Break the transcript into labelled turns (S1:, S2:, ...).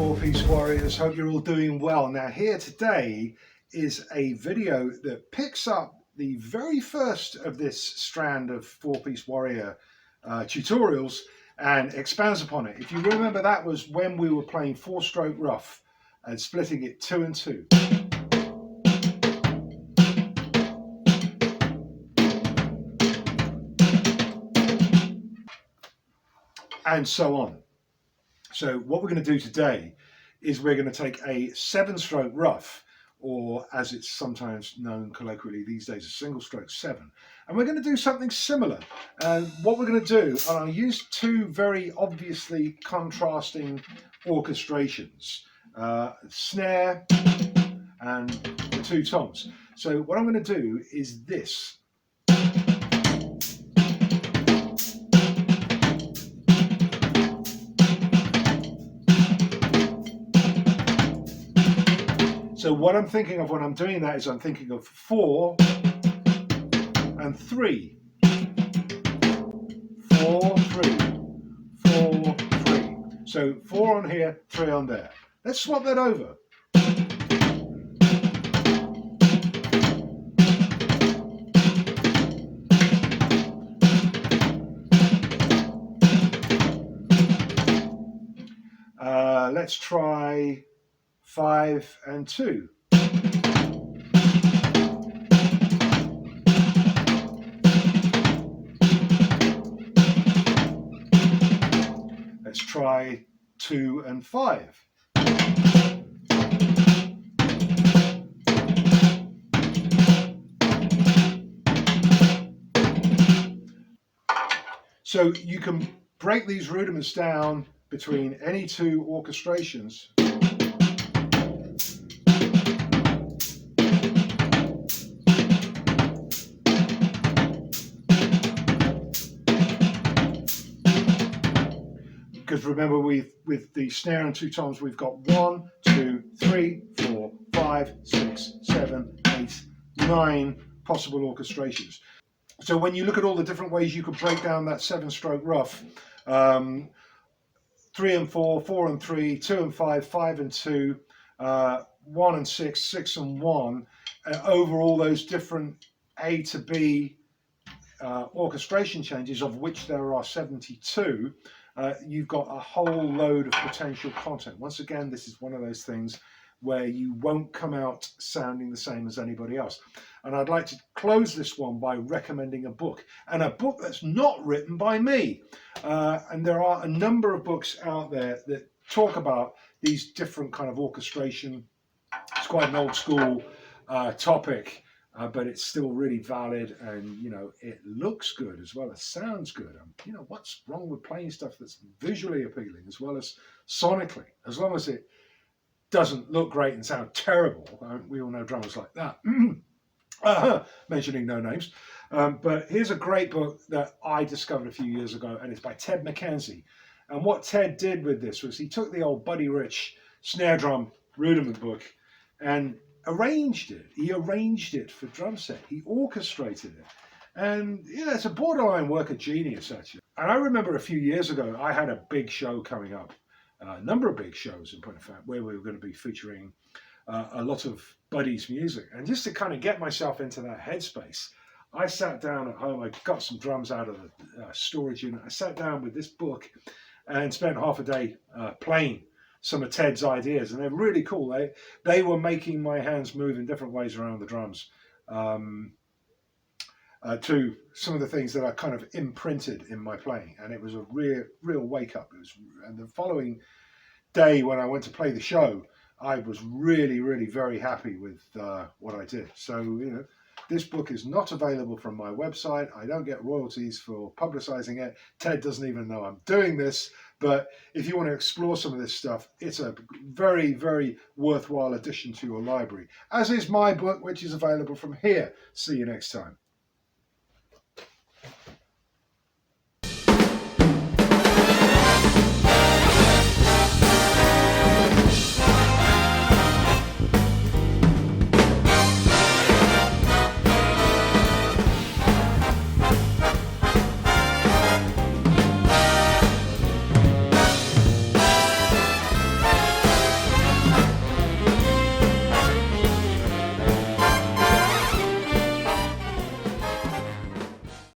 S1: four-piece warriors, hope you're all doing well. Now here today is a video that picks up the very first of this strand of four-piece warrior tutorials and expands upon it. If you remember, that was when we were playing four-stroke rough and splitting it 2 and 2. And so on. So what we're going to do today is we're going to take a 7-stroke rough, or as it's sometimes known colloquially these days, a single-stroke 7. And we're going to do something similar. And what we're going to do, and I'll use two very obviously contrasting orchestrations, snare and the 2 toms. So what I'm going to do is this. So what I'm thinking of when I'm doing that is I'm thinking of 4 and 3. 4, 3, 4, 3. So 4 on here, 3 on there. Let's swap that over. Let's try 5 and 2. Let's try 2 and 5. So you can break these rudiments down between any 2 orchestrations. Because remember, with the snare and 2 toms, we've got 1, 2, 3, 4, 5, 6, 7, 8, 9 possible orchestrations. So when you look at all the different ways you could break down that 7-stroke rough, 3 and 4, 4 and 3, 2 and 5, 5 and 2, 1 and 6, 6 and 1, over all those different A to B orchestration changes, of which there are 72, you've got a whole load of potential content. Once again, this is one of those things where you won't come out sounding the same as anybody else. And I'd like to close this one by recommending a book, and a book that's not written by me. And there are a number of books out there that talk about these different kind of orchestration. It's quite an old school topic, but it's still really valid, and you know, it looks good as well as sounds good. You know, what's wrong with playing stuff that's visually appealing as well as sonically, as long as it doesn't look great and sound terrible? We all know drummers like that. Mentioning no names. But here's a great book that I discovered a few years ago, and it's by Ted McKenzie. And what Ted did with this was he took the old Buddy Rich snare drum rudiment book and arranged it. He arranged it for drum set. He orchestrated it. And you know, it's a borderline work of genius, actually. And I remember a few years ago, I had a big show coming up, a number of big shows in point of fact, where we were going to be featuring a lot of Buddy's music. And just to kind of get myself into that headspace, I sat down at home. I got some drums out of the storage unit. I sat down with this book and spent half a day playing some of Ted's ideas, and they're really cool. They were making my hands move in different ways around the drums, to some of the things that I kind of imprinted in my playing, and it was a real wake up. And the following day when I went to play the show, I was really very happy with what I did. So you know, this book is not available from my website. I don't get royalties for publicizing it. Ted doesn't even know I'm doing this. But if you want to explore some of this stuff, it's a very worthwhile addition to your library, as is my book, which is available from here. See you next time.